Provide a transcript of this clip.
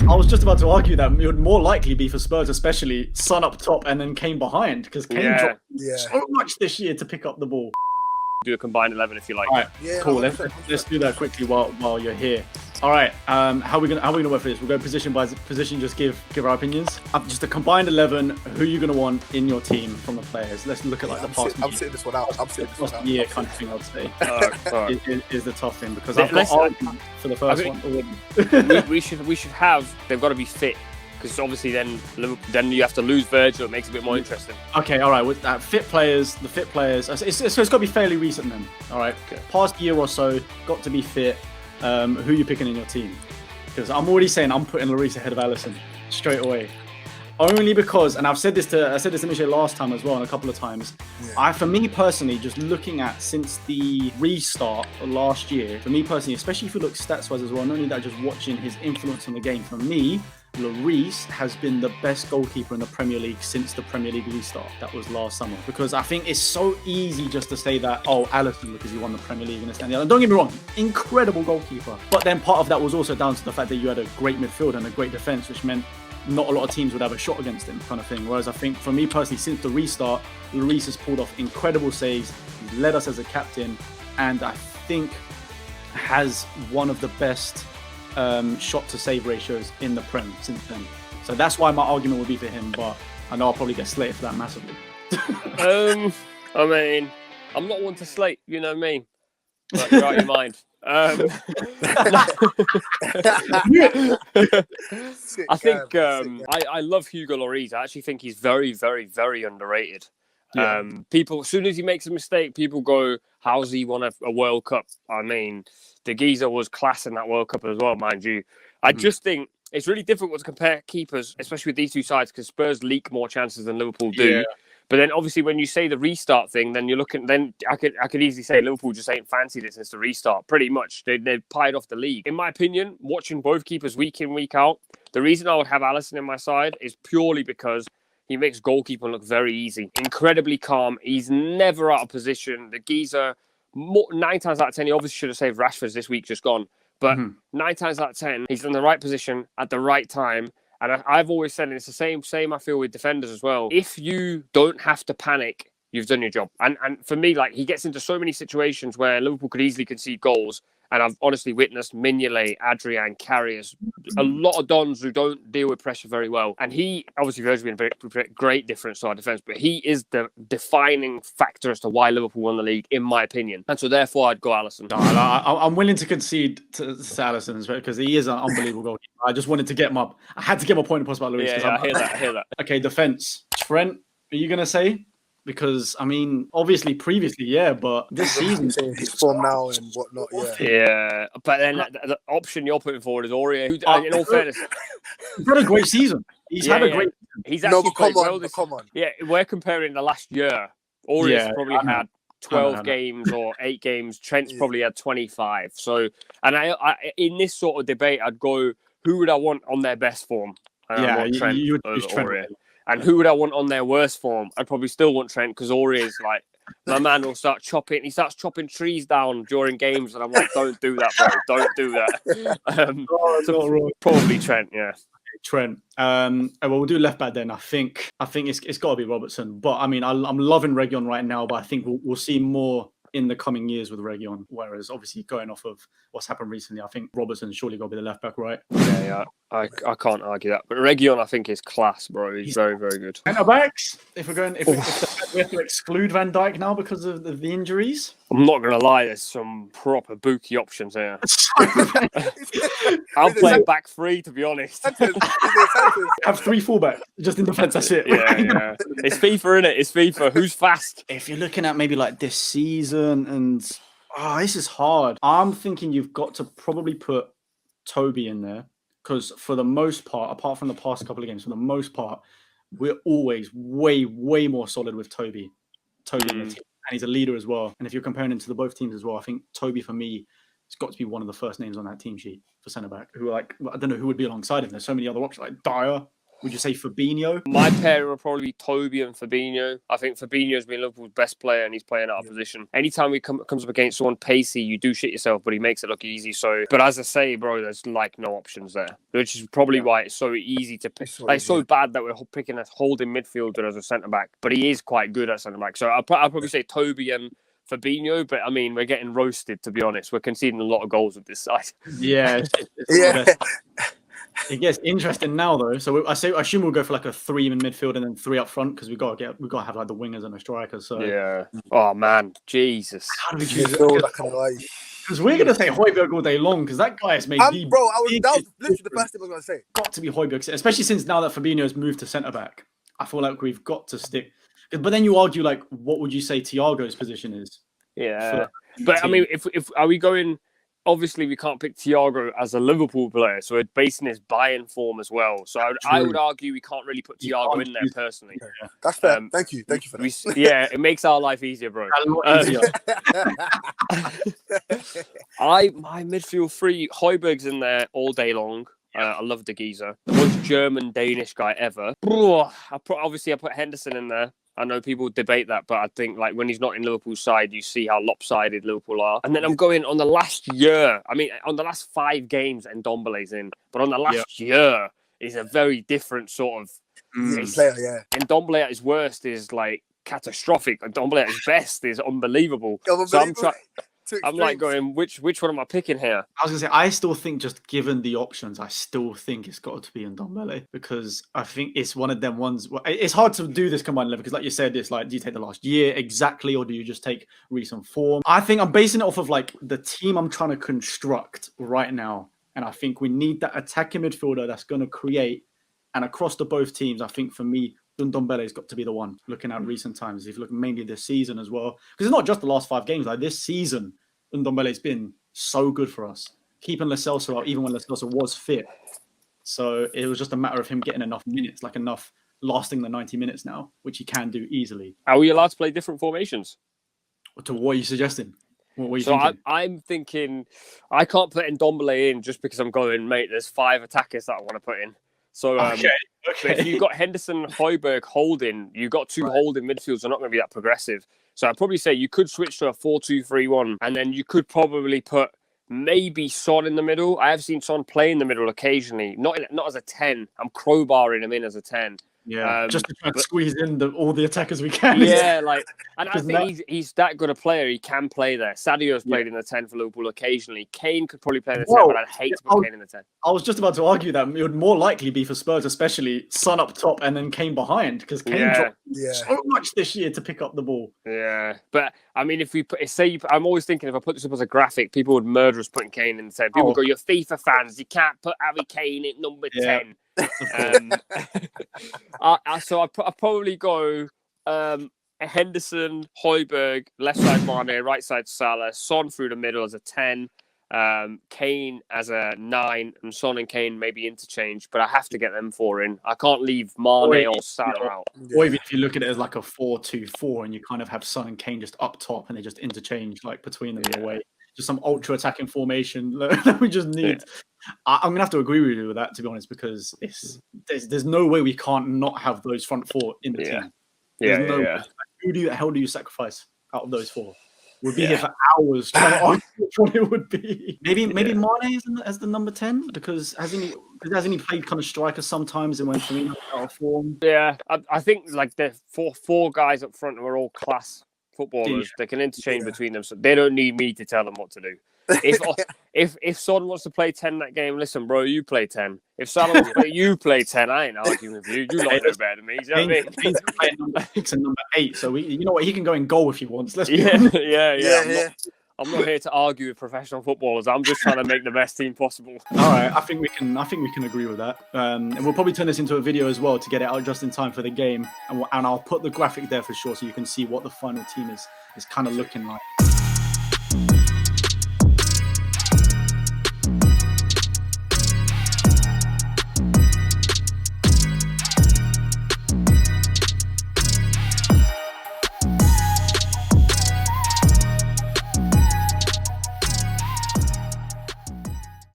I was just about to argue that it would more likely be for Spurs, especially Son up top and then Kane behind, because Kane dropped so much this year to pick up the ball. Do a combined 11 if you like. All right, cool. Let's do that quickly while you're here. All right, how are we gonna work for this? We'll go position by position. Just give our opinions. Just a combined 11. Who you're gonna want in your team from the players? Let's look at like the past. I'm sitting this one out. Year kind of thing. I'd say is the tough thing because I've got argument for the first one. we should have. They've got to be fit. Because obviously then you have to lose Virgil. It makes it a bit more interesting. Okay, all right. With fit players, the fit players. So it's got to be fairly recent then. All right. Okay. Past year or so, got to be fit. Who are you picking in your team? Because I'm already saying I'm putting Lloris ahead of Alisson straight away. Only because, and I said this to Michelle last time as well, and a couple of times. Yeah. For me personally, just looking at since the restart of last year, for me personally, especially if you look stats-wise as well, not only that, just watching his influence on the game. For me, Lloris has been the best goalkeeper in the Premier League since the Premier League restart. That was last summer. Because I think it's so easy just to say that, oh, Alisson, because he won the Premier League and this and the other. Don't get me wrong, incredible goalkeeper. But then part of that was also down to the fact that you had a great midfield and a great defence, which meant not a lot of teams would have a shot against him, kind of thing. Whereas I think for me personally, since the restart, Lloris has pulled off incredible saves. He's led us as a captain, and I think has one of the best shot to save ratios in the Prem since then. So that's why my argument would be for him, but I know I'll probably get slated for that massively. I mean, I'm not one to slate, you know me. But you're out of your mind. I think I love Hugo Lloris. I actually think he's very, very, very underrated. Yeah. People, as soon as he makes a mistake, people go, how's he won a World Cup? I mean, the geezer was class in that World Cup as well, mind you. I just think it's really difficult to compare keepers, especially with these two sides, because Spurs leak more chances than Liverpool do. Yeah. But then, obviously, when you say the restart thing, then you're looking. Then I could easily say Liverpool just ain't fancied it since the restart. Pretty much, they've pied off the league. In my opinion, watching both keepers week in, week out, the reason I would have Alisson in my side is purely because he makes goalkeeping look very easy, incredibly calm. He's never out of position. The geezer, 9 times out of 10, he obviously should have saved Rashford's this week, just gone. But 9 times out of 10, he's in the right position at the right time. And I've always said, and it's the same I feel with defenders as well. If you don't have to panic, you've done your job. And for me, like, he gets into so many situations where Liverpool could easily concede goals. And I've honestly witnessed Mignolet, Adrian, Karius, a lot of Dons who don't deal with pressure very well. And he, obviously, Virgil's been a very great difference to our defence, but he is the defining factor as to why Liverpool won the league, in my opinion. And so, therefore, I'd go Alisson. I'm willing to concede to Alisson because he is an unbelievable goalkeeper. I just wanted to get him up. I had to get my point across about Lloris. Yeah, I hear that. Okay, defence. Trent, are you going to say? Because, I mean, obviously previously, yeah, but this season... His form now and whatnot, yeah. But then the option you're putting forward is Aurier, who, in all fairness... He's had a great season. He's had a great season. He's actually played well this... Come on. Yeah, we're comparing the last year. Aurier's probably had 12 games or 8 games. Trent's probably had 25. So, and I in this sort of debate, I'd go, who would I want on their best form? And I want Trent you would over choose Trent. Aurier. And who would I want on their worst form? I'd probably still want Trent because Aurier's like, my man will start chopping. He starts chopping trees down during games, and I'm like, don't do that, bro. Don't do that. So probably Trent, yeah. Trent. Well, we'll do left back then. I think it's got to be Robertson. But I mean, I'm loving Reguilon right now, but I think we'll see more in the coming years with Reguilon. Whereas obviously going off of what's happened recently, I think Robertson's surely got to be the left back, right? Yeah. I can't argue that. But Reguilon, I think, is class, bro. He's very, very good. Centre backs. If we have to exclude Van Dijk now because of the injuries. I'm not gonna lie. There's some proper bookie options here. I'll play back 3, to be honest. Have 3 fullbacks just in defence. That's it. Yeah. It's FIFA, innit? It's FIFA. Who's fast? If you're looking at maybe like this season and this is hard. I'm thinking you've got to probably put Toby in there. Because for the most part, apart from the past couple of games, for the most part, we're always way, way more solid with Toby in the team. And he's a leader as well. And if you're comparing him to the both teams as well, I think Toby, for me, has got to be one of the first names on that team sheet for centre-back. Who, like, I don't know who would be alongside him. There's so many other options, like Dyer. Would you say Fabinho? My pairing will probably be Toby and Fabinho. I think Fabinho's been Liverpool's best player and he's playing out of position. Anytime he comes up against someone pacey, you do shit yourself, but he makes it look easy. So, but as I say, bro, there's like no options there, which is probably why it's so easy to pick. It's so bad that we're picking a holding midfielder as a centre-back, but he is quite good at centre-back. So I'll probably say Toby and Fabinho, but I mean, we're getting roasted, to be honest. We're conceding a lot of goals with this side. Yeah. It gets interesting now, though. So I assume we'll go for like a 3 in midfield and then 3 up front because we got to have like the wingers and the strikers. So yeah. Oh man, Jesus. How do we choose? Because we're gonna say Højbjerg all day long because that guy has made. That was literally the first thing I was gonna say. Got to be Højbjerg, especially since now that Fabinho's moved to centre back. I feel like we've got to stick. But then you argue like, what would you say Thiago's position is? Yeah, but I mean, if are we going? Obviously, we can't pick Thiago as a Liverpool player, so we're basing his Bayern form as well. So I would argue we can't really put Thiago in there personally. Yeah. That's fair. Thank you for that. Yeah, it makes our life easier, bro. A lot easier. My midfield 3, Højbjerg's in there all day long. I love the geezer, the most German-Danish guy ever. Obviously, I put Henderson in there. I know people debate that, but I think like when he's not in Liverpool's side, you see how lopsided Liverpool are. And then I'm going on the last year. I mean, on the last 5 games, Ndombele's in, but on the last year, is a very different sort of player. Yeah, Ndombele at his worst is like catastrophic. Ndombele at his best is unbelievable. So I'm like going, which one am I picking here? I was going to say, I still think just given the options, I still think it's got to be Ndombele because I think it's one of them ones. It's hard to do this combined 11 because like you said, it's like, do you take the last year exactly or do you just take recent form? I think I'm basing it off of like the team I'm trying to construct right now. And I think we need that attacking midfielder that's going to create. And across the both teams, I think for me, Ndombele's got to be the one looking at recent times. If you look mainly this season as well, because it's not just the last 5 games. Like this season, Ndombele's been so good for us, keeping Lo Celso out even when Lo Celso was fit. So it was just a matter of him getting enough minutes, like enough lasting the 90 minutes now, which he can do easily. Are we allowed to play different formations? To what are you suggesting? What are you thinking? I'm thinking I can't put Ndombele in just because I'm going, mate, there's 5 attackers that I want to put in. So Okay. But if you've got Henderson, Højbjerg, holding, you've got 2 holding midfields, they're not going to be that progressive. So I'd probably say you could switch to a 4-2-3-1, and then you could probably put maybe Son in the middle. I have seen Son play in the middle occasionally, not as a 10. I'm crowbarring him in as a 10. Yeah, just to try to squeeze in all the attackers we can. Yeah, and I think he's that good a player. He can play there. Sadio's played in the 10 for Liverpool occasionally. Kane could probably play in the 10, but I'd hate to put Kane in the 10. I was just about to argue that it would more likely be for Spurs, especially Son up top and then Kane behind, because Kane dropped so much this year to pick up the ball. Yeah, but I mean, if we I'm always thinking if I put this up as a graphic, people would murder us putting Kane in the 10. People go, "You're FIFA fans. You can't put Harry Kane at number 10." So I'd probably go Henderson, Højbjerg, left side Mane, right side Salah, Son through the middle as a 10, Kane as a 9, and Son and Kane maybe interchange, but I have to get them 4 in. I can't leave Mane or Salah out. Or even if you look at it as like a 4-2-4 and you kind of have Son and Kane just up top and they just interchange like between them in a way. Just some ultra attacking formation that we just need. Yeah. I'm gonna have to agree with you with that, to be honest, because there's no way we can't not have those front 4 in the team. Who the hell do you sacrifice out of those 4? We'd be here for hours trying to argue which one it would be. Maybe Mane as the number 10 because hasn't he played kind of striker sometimes and when Firmino out of form? Yeah, I think like the four guys up front are all class footballers. They can interchange between them, so they don't need me to tell them what to do. If Son wants to play 10 that game, listen, bro, you play 10. If Salah wants to play, you play 10. I ain't arguing with you. You lot know better than me. Do you know what I mean? He's playing number 6 and number 8, so you know what? He can go in goal if he wants. Let's be I'm not here to argue with professional footballers. I'm just trying to make the best team possible. All right, I think we can agree with that. And we'll probably turn this into a video as well to get it out just in time for the game. And I'll put the graphic there for sure, so you can see what the final team is kind of looking like.